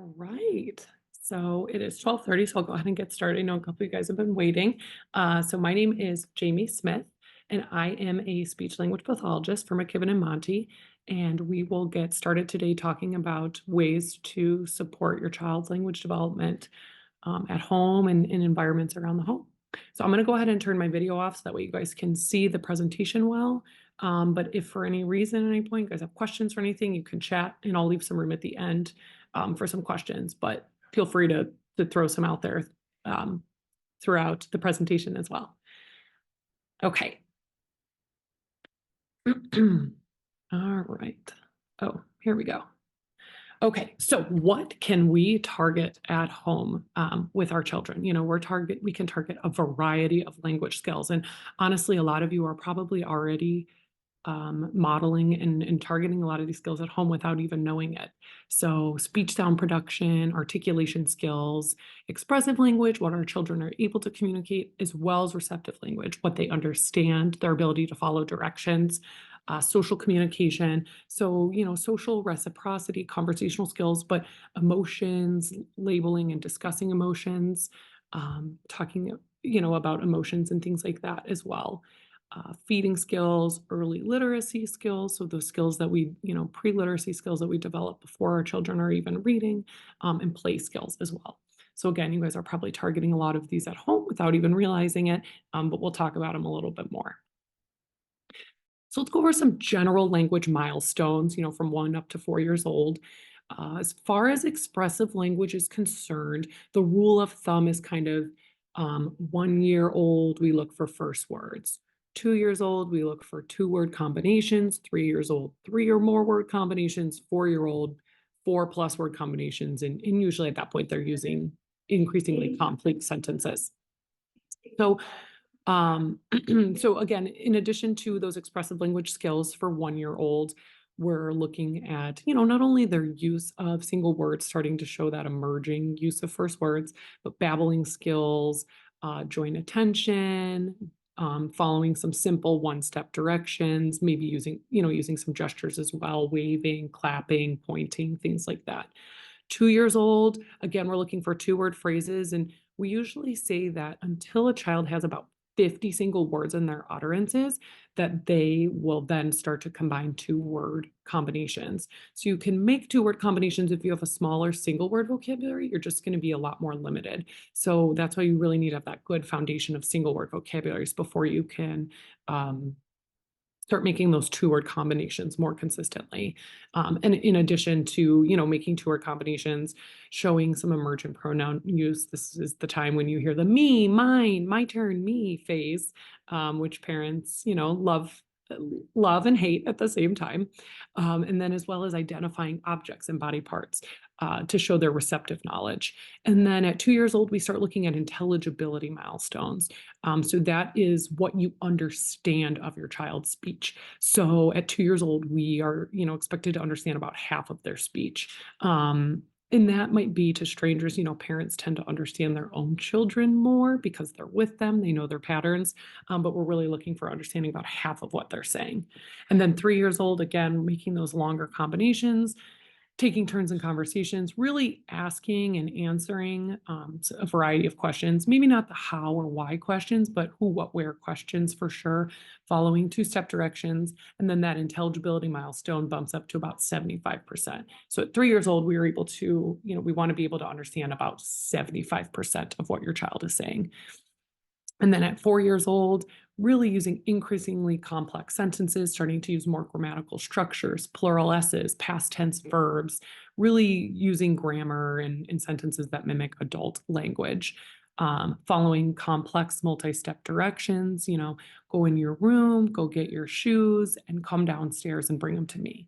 All right. So it is 12:30, so I'll go ahead and get started. I know a couple of you guys have been waiting. So my name is Jamie Smith, and I am a speech language pathologist for McKibben and Monty. And we will get started today talking about ways to support your child's language development at home and in environments around the home. So I'm going to go ahead and turn my video off so that way you guys can see the presentation well. But if for any reason at any point you guys have questions or anything, you can chat and I'll leave some room at the end for some questions, but feel free to throw some out there throughout the presentation as well. Okay. All right. Oh, here we go. Okay, so what can we target at home with our children? You know, we can target a variety of language skills. And honestly, a lot of you are probably already modeling and targeting a lot of these skills at home without even knowing it. So speech sound production, articulation skills, expressive language, what our children are able to communicate, as well as receptive language, what they understand, their ability to follow directions, social communication. So, you know, social reciprocity, conversational skills, but emotions, labeling and discussing emotions, talking, you know, about emotions and things like that as well. Feeding skills, early literacy skills, so those skills that we, you know, pre-literacy skills that we develop before our children are even reading, and play skills as well. So again, you guys are probably targeting a lot of these at home without even realizing it, but we'll talk about them a little bit more. So let's go over some general language milestones, you know, from 1 up to 4 years old. As far as expressive language is concerned, the rule of thumb is kind of 1 year old, we look for first words. 2 years old, we look for 2-word combinations. 3 years old, 3 or more word combinations. 4-year-old, 4+ word combinations. And usually at that point, they're using increasingly complex sentences. So so again, in addition to those expressive language skills for 1-year-old, we're looking at, you know, not only their use of single words, starting to show that emerging use of first words, but babbling skills, joint attention, following some simple one-step directions, maybe using some gestures as well, waving, clapping, pointing, things like that. 2 years old, again, we're looking for 2-word phrases, and we usually say that until a child has about 50 single words in their utterances, that they will then start to combine 2-word combinations. So you can make 2-word combinations if you have a smaller single word vocabulary, you're just going to be a lot more limited. So that's why you really need to have that good foundation of single word vocabularies before you can start making those 2-word combinations more consistently. And in addition to, you know, making 2-word combinations, showing some emergent pronoun use. This is the time when you hear the me, mine, my turn, me phase, which parents, you know, love and hate at the same time. And then as well as identifying objects and body parts to show their receptive knowledge. And then at 2 years old, we start looking at intelligibility milestones. So that is what you understand of your child's speech. So at 2 years old, we are, you know, expected to understand about half of their speech. And that might be to strangers, you know, parents tend to understand their own children more because they're with them, they know their patterns, but we're really looking for understanding about half of what they're saying. And then 3 years old, again, making those longer combinations, taking turns in conversations, really asking and answering a variety of questions, maybe not the how or why questions, but who, what, where questions for sure, following 2-step directions. And then that intelligibility milestone bumps up to about 75%. So at 3 years old, we were able to, you know, we want to be able to understand about 75% of what your child is saying. And then at 4 years old, really using increasingly complex sentences, starting to use more grammatical structures, plural S's, past tense verbs, really using grammar and sentences that mimic adult language. Following complex multi-step directions, you know, go in your room, go get your shoes, and come downstairs and bring them to me.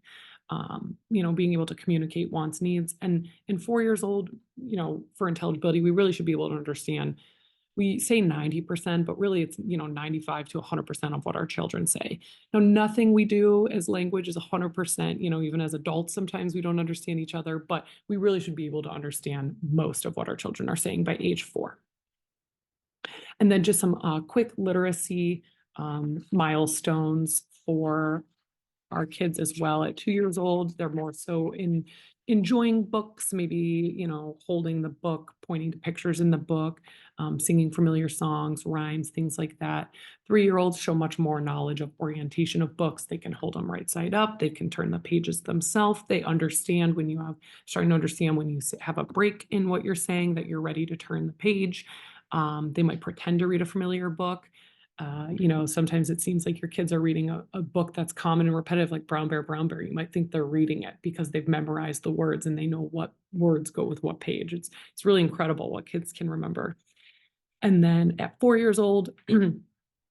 You know, being able to communicate wants, needs. And in 4 years old, you know, for intelligibility, we really should be able to understand. We say 90%, but really it's, you know, 95 to 100% of what our children say. Now, nothing we do as language is 100%, you know, even as adults, sometimes we don't understand each other, but we really should be able to understand most of what our children are saying by age 4. And then just some quick literacy milestones for our kids as well. At 2 years old, they're more so enjoying books, maybe, holding the book, pointing to pictures in the book, singing familiar songs, rhymes, things like that. 3-year-olds show much more knowledge of orientation of books. They can hold them right side up. They can turn the pages themselves. They understand when starting to understand when you have a break in what you're saying, that you're ready to turn the page. They might pretend to read a familiar book. Sometimes it seems like your kids are reading a book that's common and repetitive, like Brown Bear, Brown Bear. You might think they're reading it because they've memorized the words and they know what words go with what page. It's really incredible what kids can remember. And then at 4 years old,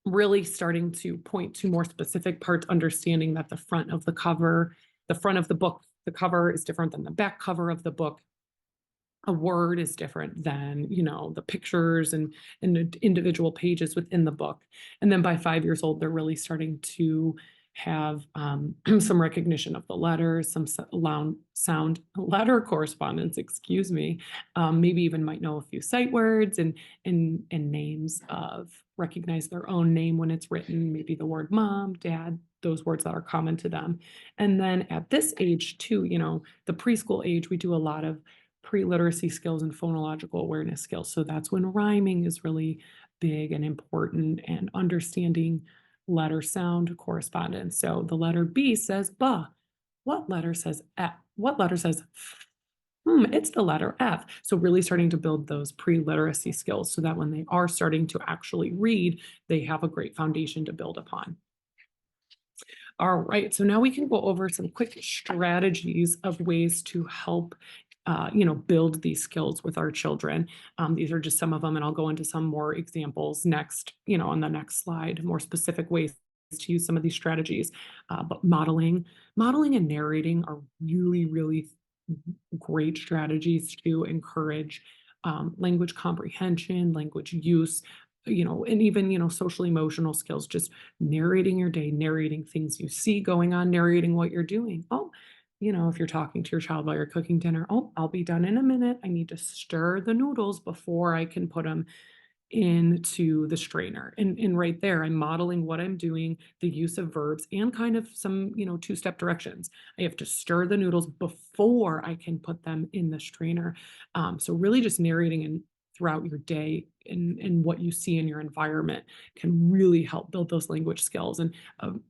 really starting to point to more specific parts, understanding that the front of the book, the cover is different than the back cover of the book. A word is different than, the pictures and the individual pages within the book. And then by 5 years old, they're really starting to have some recognition of the letters, some sound letter correspondence, excuse me. Maybe even might know a few sight words and names recognize their own name when it's written, maybe the word mom, dad, those words that are common to them. And then at this age too, the preschool age, we do a lot of pre-literacy skills and phonological awareness skills. So that's when rhyming is really big and important, and understanding letter sound correspondence. So the letter B says ba. What letter says F? What letter says F? It's the letter F. So really starting to build those pre-literacy skills so that when they are starting to actually read, they have a great foundation to build upon. All right, so now we can go over some quick strategies of ways to help build these skills with our children. These are just some of them, and I'll go into some more examples next, on the next slide, more specific ways to use some of these strategies. But modeling and narrating are really, really great strategies to encourage language comprehension, language use, and even, social emotional skills, just narrating your day, narrating things you see going on, narrating what you're doing. Oh, if you're talking to your child while you're cooking dinner, oh, I'll be done in a minute. I need to stir the noodles before I can put them into the strainer. And right there, I'm modeling what I'm doing, the use of verbs and kind of some, two-step directions. I have to stir the noodles before I can put them in the strainer. So really just narrating and throughout your day and what you see in your environment can really help build those language skills. And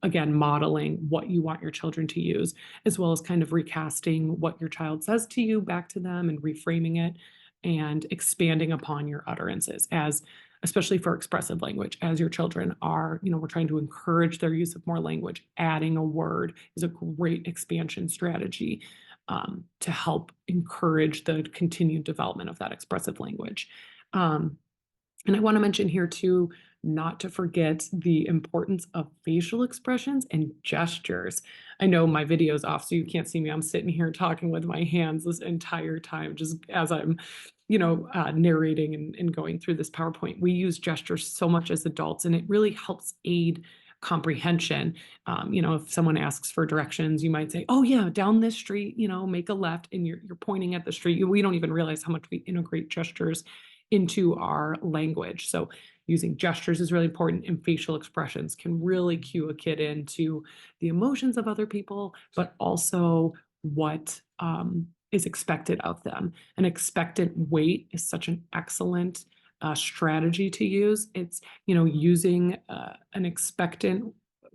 again, modeling what you want your children to use, as well as kind of recasting what your child says to you back to them and reframing it and expanding upon your utterances, especially for expressive language, as your children are, we're trying to encourage their use of more language. Adding a word is a great expansion strategy to help encourage the continued development of that expressive language. And I want to mention here too, not to forget the importance of facial expressions and gestures. I know my video's off, so you can't see me. I'm sitting here talking with my hands this entire time, just as I'm, narrating and going through this PowerPoint. We use gestures so much as adults, and it really helps aid comprehension. If someone asks for directions, you might say, oh yeah, down this street, make a left, and you're pointing at the street. We don't even realize how much we integrate gestures into our language. So using gestures is really important, and facial expressions can really cue a kid into the emotions of other people, but also what is expected of them. An expectant wait is such an excellent strategy to use. It's, using an expectant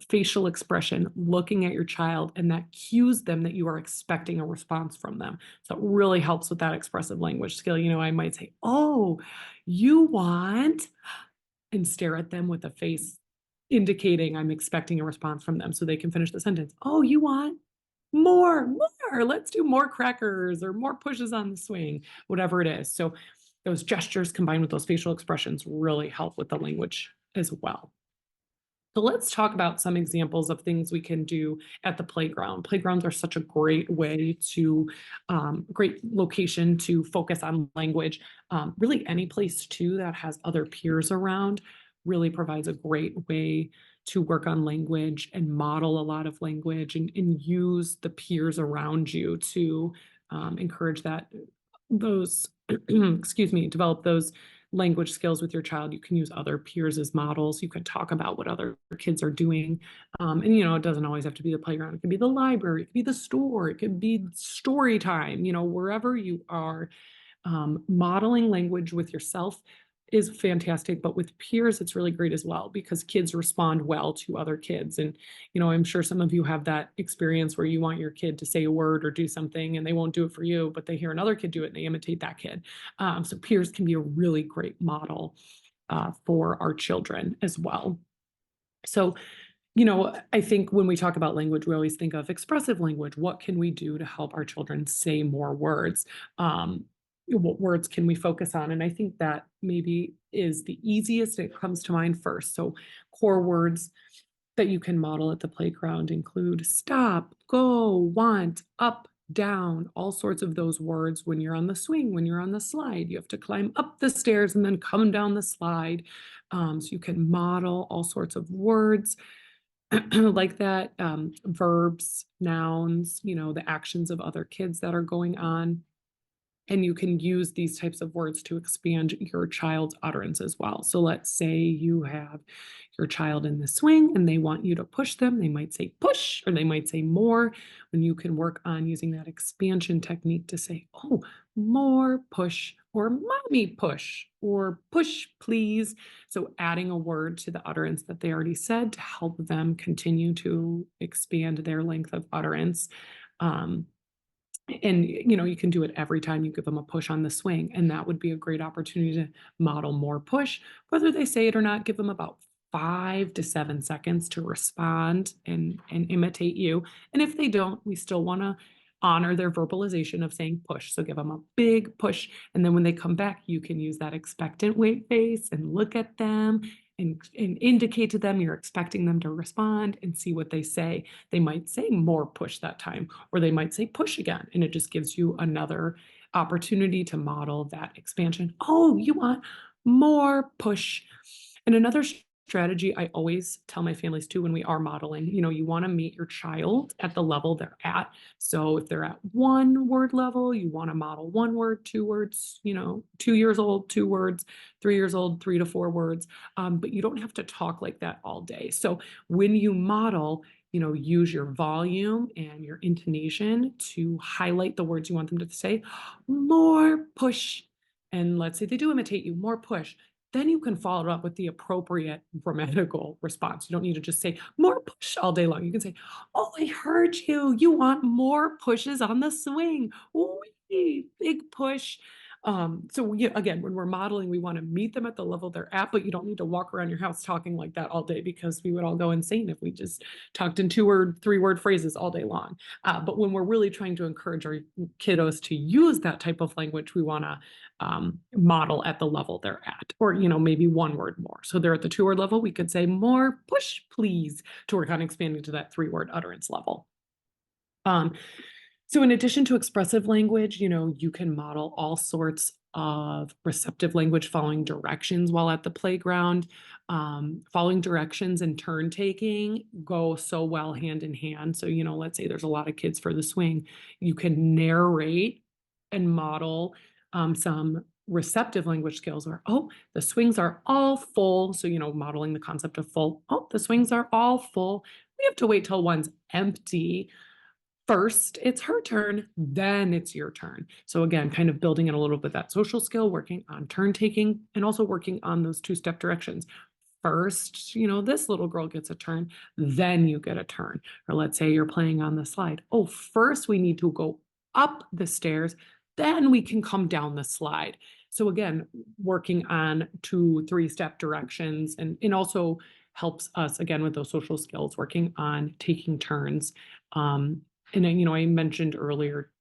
facial expression, looking at your child, and that cues them that you are expecting a response from them. So it really helps with that expressive language skill. I might say, oh, you want, and stare at them with a face indicating I'm expecting a response from them so they can finish the sentence. Oh, you want more, let's do more crackers or more pushes on the swing, whatever it is. So those gestures combined with those facial expressions really help with the language as well. So let's talk about some examples of things we can do at the playground. Playgrounds are such a great way great location to focus on language. Really any place too that has other peers around really provides a great way to work on language and model a lot of language and use the peers around you to encourage those, excuse me, develop those language skills with your child, you can use other peers as models. You can talk about what other kids are doing. And, it doesn't always have to be the playground. It could be the library, it could be the store, it could be story time, wherever you are. Modeling language with yourself is fantastic, but with peers, it's really great as well because kids respond well to other kids. And, I'm sure some of you have that experience where you want your kid to say a word or do something and they won't do it for you, but they hear another kid do it and they imitate that kid. So peers can be a really great model for our children as well. So, I think when we talk about language, we always think of expressive language. What can we do to help our children say more words? What words can we focus on? And I think that maybe is the easiest. It comes to mind first. So core words that you can model at the playground include stop, go, want, up, down, all sorts of those words. When you're on the swing, when you're on the slide, you have to climb up the stairs and then come down the slide. So you can model all sorts of words like that, verbs, nouns, the actions of other kids that are going on. And you can use these types of words to expand your child's utterance as well. So let's say you have your child in the swing and they want you to push them. They might say push, or they might say more. And you can work on using that expansion technique to say, oh, more push, or mommy push, or push please. So adding a word to the utterance that they already said to help them continue to expand their length of utterance. And you can do it every time you give them a push on the swing, and that would be a great opportunity to model more push. Whether they say it or not, give them about 5 to 7 seconds to respond and imitate you. And if they don't, we still want to honor their verbalization of saying push. So give them a big push, and then when they come back, you can use that expectant wait face and look at them and indicate to them you're expecting them to respond and see what they say. They might say more push that time, or they might say push again. And it just gives you another opportunity to model that expansion. Oh, you want more push. And another strategy I always tell my families too when we are modeling, you want to meet your child at the level they're at. So if they're at 1 word level, you want to model 1 word, 2 words, 2 years old, 2 words, 3 years old, 3 to 4 words. But you don't have to talk like that all day. So when you model, use your volume and your intonation to highlight the words you want them to say. More push. And let's say they do imitate you, more push. Then you can follow it up with the appropriate grammatical response. You don't need to just say more push all day long. You can say, oh, I heard you. You want more pushes on the swing. Wee, big push. So again, when we're modeling, we want to meet them at the level they're at, but you don't need to walk around your house talking like that all day, because we would all go insane if we just talked in 2-word, 3-word phrases all day long. But when we're really trying to encourage our kiddos to use that type of language, we want to model at the level they're at, or maybe 1 word more. So they're at the 2-word level, we could say more push please to work on expanding to that 3-word utterance level. So in addition to expressive language, you can model all sorts of receptive language, following directions while at the playground. Following directions and turn taking go so well hand in hand. So, let's say there's a lot of kids for the swing, you can narrate and model some receptive language skills where, oh, the swings are all full. So, modeling the concept of full. Oh, the swings are all full. We have to wait till one's empty. First, it's her turn, then it's your turn. So again, kind of building in a little bit that social skill, working on turn taking, and also working on those 2-step directions. First, this little girl gets a turn, then you get a turn. Or let's say you're playing on the slide. Oh, first we need to go up the stairs, then we can come down the slide. So again, working on 2, 3-step directions, and also helps us again with those social skills, working on taking turns. And I mentioned earlier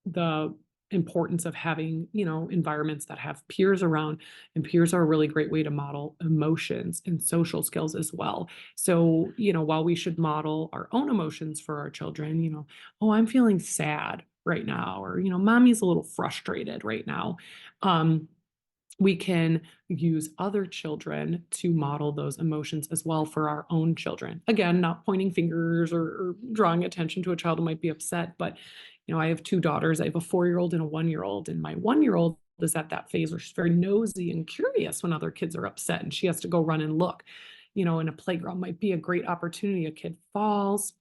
the importance of having, environments that have peers around, and peers are a really great way to model emotions and social skills as well. So, while we should model our own emotions for our children, oh, I'm feeling sad right now, or, mommy's a little frustrated right now. We can use other children to model those emotions as well for our own children. Again, not pointing fingers or drawing attention to a child who might be upset, but I have 2 daughters. I have a 4-year-old and a 1-year-old, and my 1-year-old is at that phase where she's very nosy and curious when other kids are upset and she has to go run and look. In a playground might be a great opportunity. A kid falls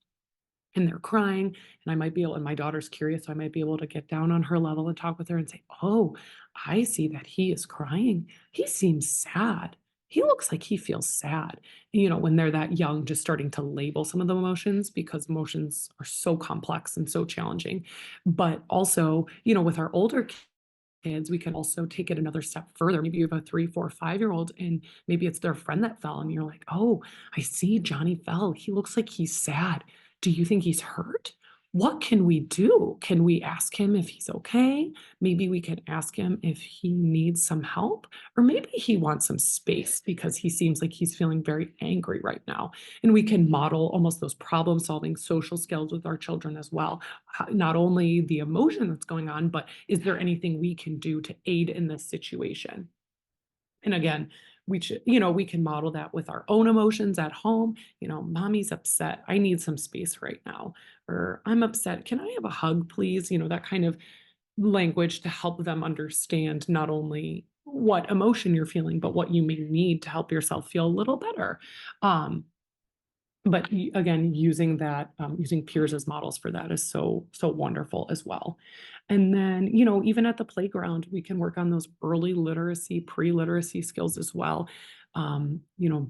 and they're crying, and I might be able, and my daughter's curious, so I might be able to get down on her level and talk with her and say, "Oh, I see that he is crying. He seems sad. He looks like he feels sad." When they're that young, just starting to label some of the emotions, because emotions are so complex and so challenging. But also, with our older kids, we can also take it another step further. Maybe you have a 3, 4, 5-year-old, and maybe it's their friend that fell, and you're like, "Oh, I see Johnny fell. He looks like he's sad. Do you think he's hurt? What can we do? Can we ask him if he's okay? Maybe we can ask him if he needs some help, or maybe he wants some space because he seems like he's feeling very angry right now." And we can model almost those problem-solving social skills with our children as well. Not only the emotion that's going on, but is there anything we can do to aid in this situation? And again, we can model that with our own emotions at home. Mommy's upset. I need some space right now. Or I'm upset. Can I have a hug, please? That kind of language to help them understand not only what emotion you're feeling, but what you may need to help yourself feel a little better. But again, using using peers as models for that is so, so wonderful as well. And then, even at the playground, we can work on those early literacy, pre-literacy skills as well.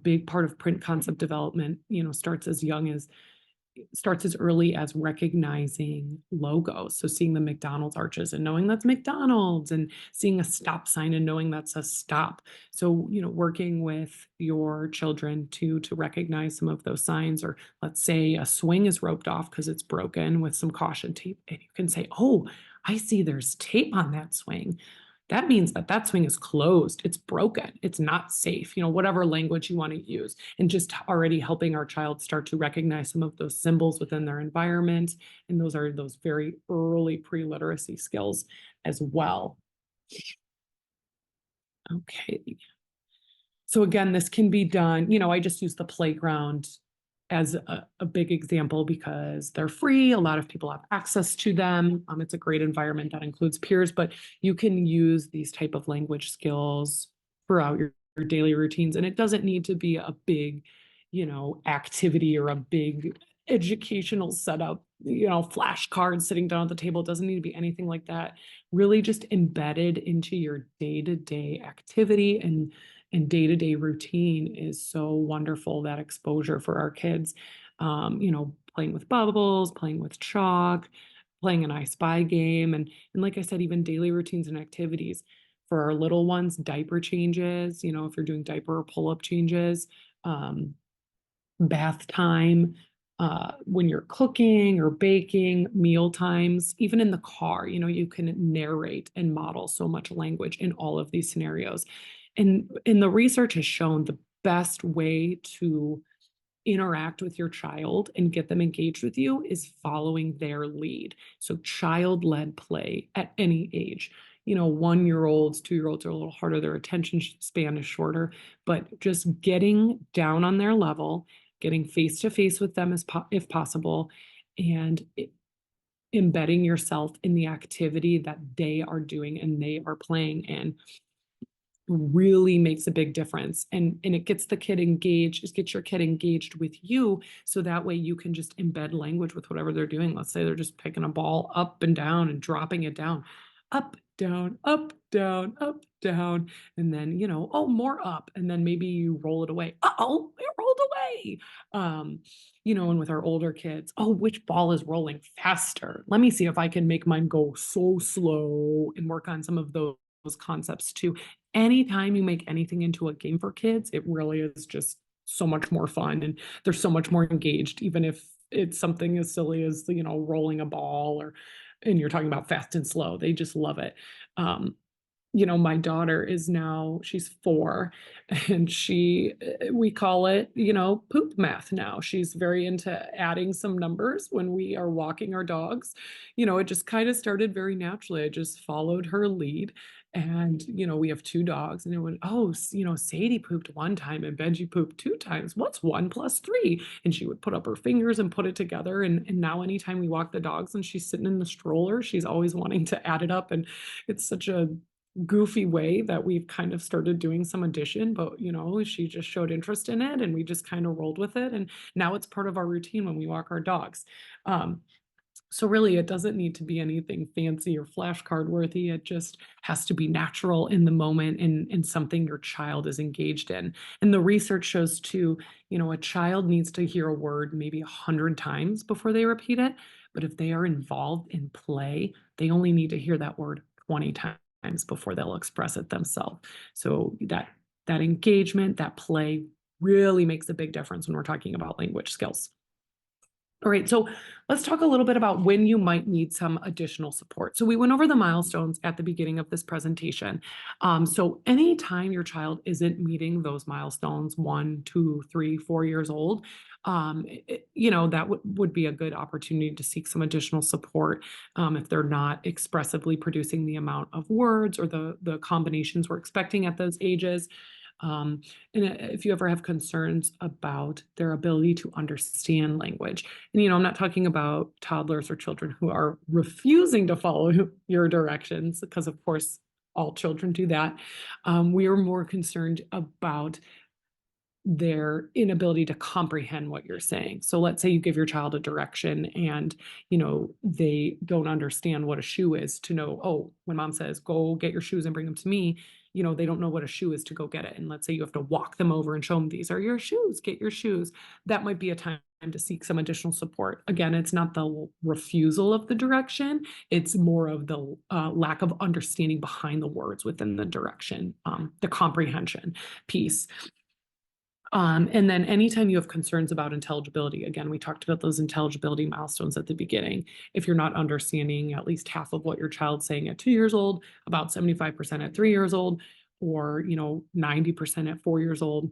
Big part of print concept development, starts as early as recognizing logos. So seeing the McDonald's arches and knowing that's McDonald's, and seeing a stop sign and knowing that's a stop. So, working with your children to recognize some of those signs, or let's say a swing is roped off because it's broken with some caution tape, and you can say, "Oh, I see there's tape on that swing. That means that swing is closed. It's broken. It's not safe." Whatever language you want to use, and just already helping our child start to recognize some of those symbols within their environment. And those are those very early pre-literacy skills as well. Okay. So again, this can be done, I just use the playground as a big example because they're free. A lot of people have access to them. It's a great environment that includes peers, but you can use these type of language skills throughout your daily routines. And it doesn't need to be a big, activity or a big educational setup, flashcards sitting down at the table. It doesn't need to be anything like that. Really just embedded into your day-to-day activity and day-to-day routine is so wonderful. That exposure for our kids, playing with bubbles, playing with chalk, playing an I Spy game. And like I said, even daily routines and activities for our little ones, diaper changes, if you're doing diaper or pull-up changes, bath time, when you're cooking or baking, meal times, even in the car, you can narrate and model so much language in all of these scenarios. And the research has shown the best way to interact with your child and get them engaged with you is following their lead. So child-led play at any age. 1-year-olds, 2-year-olds are a little harder. Their attention span is shorter, but just getting down on their level, getting face to face with them if possible, and embedding yourself in the activity that they are doing and they are playing in really makes a big difference. And it gets the kid engaged, it gets your kid engaged with you. So that way you can just embed language with whatever they're doing. Let's say they're just picking a ball up and down and dropping it down. Up, down, up, down, up, down. And then, oh, more up. And then maybe you roll it away. Uh-oh, it rolled away. And with our older kids, oh, which ball is rolling faster? Let me see if I can make mine go so slow, and work on some of those concepts too. Anytime you make anything into a game for kids, it really is just so much more fun, and they're so much more engaged, even if it's something as silly as, rolling a ball, and you're talking about fast and slow. They just love it. My daughter she's 4, and we call it, poop math now. She's very into adding some numbers when we are walking our dogs. It just kind of started very naturally. I just followed her lead. And, we have 2 dogs, and it went, "Oh, Sadie pooped 1 time and Benji pooped 2 times. What's 1 plus 3?" And she would put up her fingers and put it together. And now anytime we walk the dogs and she's sitting in the stroller, she's always wanting to add it up. And it's such a goofy way that we've kind of started doing some addition, but she just showed interest in it and we just kind of rolled with it. And now it's part of our routine when we walk our dogs. Um, so really, it doesn't need to be anything fancy or flashcard worthy. It just has to be natural in the moment and something your child is engaged in. And the research shows too, a child needs to hear a word maybe 100 times before they repeat it. But if they are involved in play, they only need to hear that word 20 times before they'll express it themselves. So that engagement, that play really makes a big difference when we're talking about language skills. All right, so let's talk a little bit about when you might need some additional support. So we went over the milestones at the beginning of this presentation. So anytime your child isn't meeting those milestones, 1, 2, 3, 4 years old, that would be a good opportunity to seek some additional support if they're not expressively producing the amount of words or the combinations we're expecting at those ages. And if you ever have concerns about their ability to understand language, and I'm not talking about toddlers or children who are refusing to follow your directions, because of course all children do that. We are more concerned about their inability to comprehend what you're saying. So let's say you give your child a direction and, they don't understand what a shoe is to know, oh, when mom says, go get your shoes and bring them to me, they don't know what a shoe is to go get it. And let's say you have to walk them over and show them, these are your shoes, get your shoes. That might be a time to seek some additional support. Again, it's not the refusal of the direction. It's more of the lack of understanding behind the words within the direction, the comprehension piece. And then anytime you have concerns about intelligibility, again, we talked about those intelligibility milestones at the beginning. If you're not understanding at least half of what your child's saying at 2 years old, about 75% at 3 years old, or 90% at 4 years old,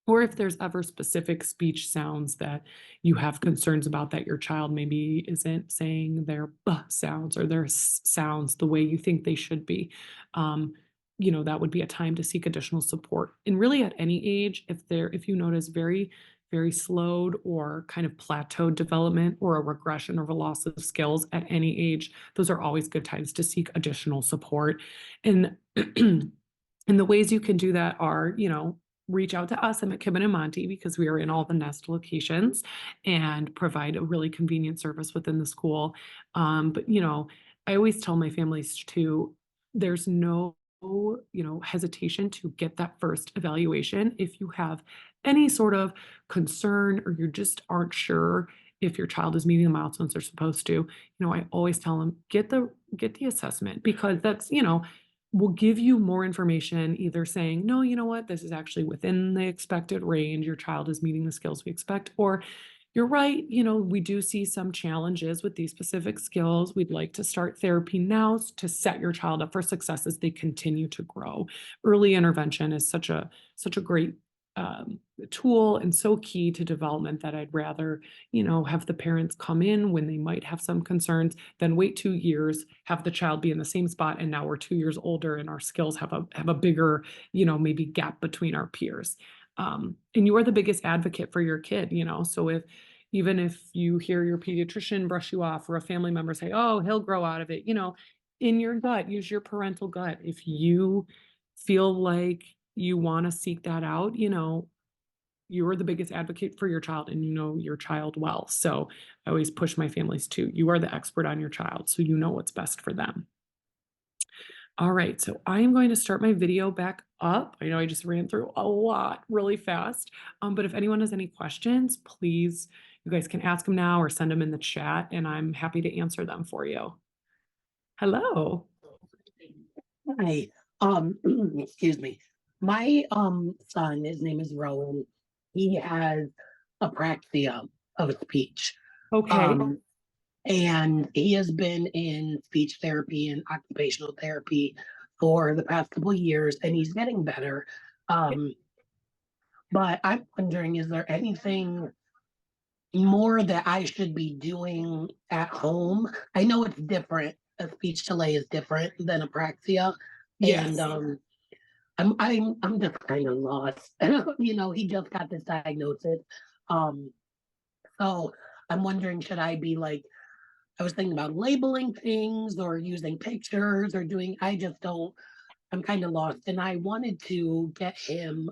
or if there's ever specific speech sounds that you have concerns about that your child maybe isn't saying their b sounds or their s sounds the way you think they should be, that would be a time to seek additional support. And really at any age, if you notice very, very slowed or kind of plateaued development or a regression or a loss of skills at any age, those are always good times to seek additional support. And and the ways you can do that are, reach out to us at McKibben and Monty because we are in all the Nest locations and provide a really convenient service within the school. But I always tell my families too, there's no hesitation to get that first evaluation if you have any sort of concern or you just aren't sure if your child is meeting the milestones they're supposed to. I always tell them get the assessment because that's will give you more information, either saying, no, you know what, this is actually within the expected range, your child is meeting the skills we expect, or you're right, we do see some challenges with these specific skills. We'd like to start therapy now to set your child up for success as they continue to grow. Early intervention is such a great tool and so key to development that I'd rather, have the parents come in when they might have some concerns than wait 2 years, have the child be in the same spot, and now we're 2 years older and our skills have a bigger, maybe gap between our peers. And you are the biggest advocate for your kid, so even if you hear your pediatrician brush you off or a family member say, oh, he'll grow out of it, in your gut, use your parental gut. If you feel like you want to seek that out, you are the biggest advocate for your child and you know your child well. So I always push my families too. You are the expert on your child, so you know what's best for them. All right, so I am going to start my video back up. I know I just ran through a lot really fast, but if anyone has any questions, please, you guys can ask them now or send them in the chat and I'm happy to answer them for you. Hello. Hi. Excuse me. My son, his name is Rowan. He has apraxia of speech. Okay. And he has been in speech therapy and occupational therapy for the past couple of years, and he's getting better. But I'm wondering, is there anything more that I should be doing at home? I know it's different. A speech delay is different than apraxia. Yes. And I'm just kind of lost. He just got this diagnosis. So I'm wondering, should I be like, I was thinking about labeling things or using pictures or doing, I just don't, I'm kind of lost, and I wanted to get him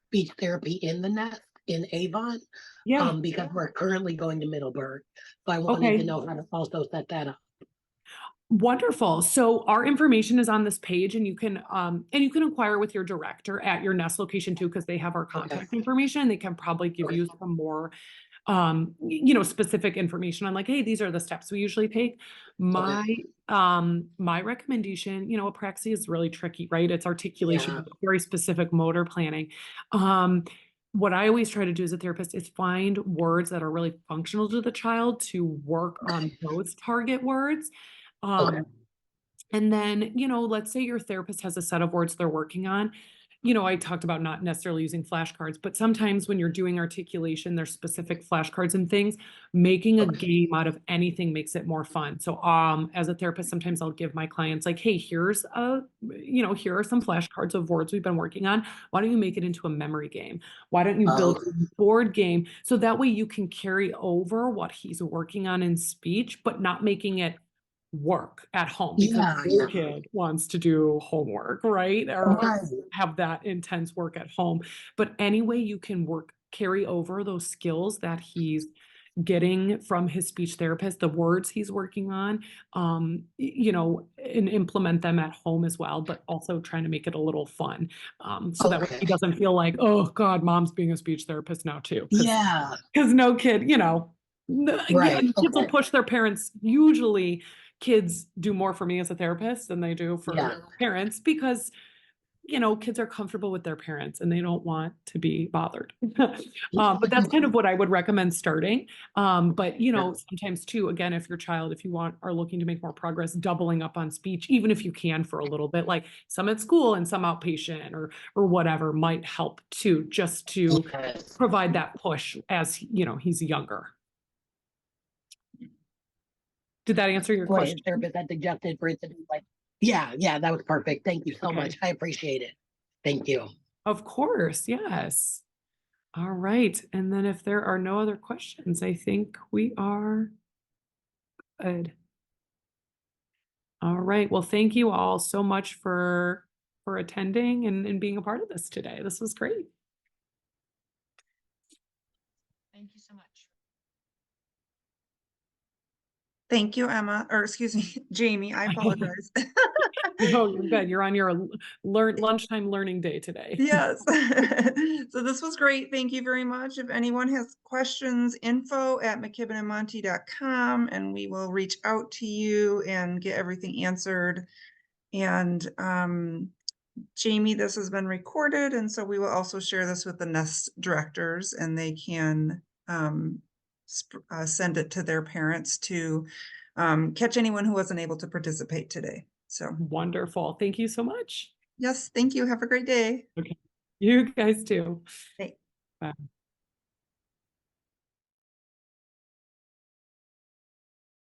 speech therapy in the Nest in Avon, Yeah. because we're currently going to Middleburg. So I wanted to Okay. know how to also set that up. Wonderful. So our information is on this page and you can inquire with your director at your Nest location too, because they have our Okay. contact information. They can probably give Okay. you some more specific information on like, hey, these are the steps we usually take. Okay. My recommendation, apraxia is really tricky, right? It's articulation, Yeah. very specific motor planning. Um, what I always try to do as a therapist is find words that are really functional to the child to work on those target words. Okay. Um, and then, let's say your therapist has a set of words they're working on. I talked about not necessarily using flashcards, but sometimes when you're doing articulation, there's specific flashcards and things. Making a Okay. game out of anything makes it more fun. So, as a therapist, sometimes I'll give my clients like, hey, here are some flashcards of words we've been working on. Why don't you make it into a memory game? Why don't you build Okay. a board game? So that way you can carry over what he's working on in speech, but not making it work at home because Yeah. no Yeah. kid wants to do homework, right? Or Right. have that intense work at home. But any way you can carry over those skills that he's getting from his speech therapist, the words he's working on, and implement them at home as well, but also trying to make it a little fun. So that way Okay. he doesn't feel like, oh God, mom's being a speech therapist now too. Yeah. Because no kid, Right. kids will Okay. push their parents. Usually, kids do more for me as a therapist than they do Yeah. for parents because, kids are comfortable with their parents and they don't want to be bothered. But that's kind of what I would recommend starting. But, sometimes too, again, if if you are looking to make more progress, doubling up on speech, even if you can for a little bit, like some at school and some outpatient or whatever might help too, just to Yes. provide that push as, he's younger. Did that answer your Boy, his question? therapist had suggested for it to be like, yeah, yeah, that was perfect. Thank you so Okay. much. I appreciate it. Thank you. Of course. Yes. All right. And then if there are no other questions, I think we are good. All right. Well, thank you all so much for attending and being a part of this today. This was great. Thank you so much. Thank you, Emma, or excuse me, Jamie, I apologize. No, you're good. You're on your lunchtime learning day today. Yes. So this was great. Thank you very much. If anyone has questions, info@mckibbenandmonty.com, and we will reach out to you and get everything answered. And Jamie, this has been recorded, and so we will also share this with the Nest directors, and they can send it to their parents to catch anyone who wasn't able to participate today. So Wonderful. Thank you so much. yes, thank you. Have a great day. Okay. You guys too. Bye. Bye.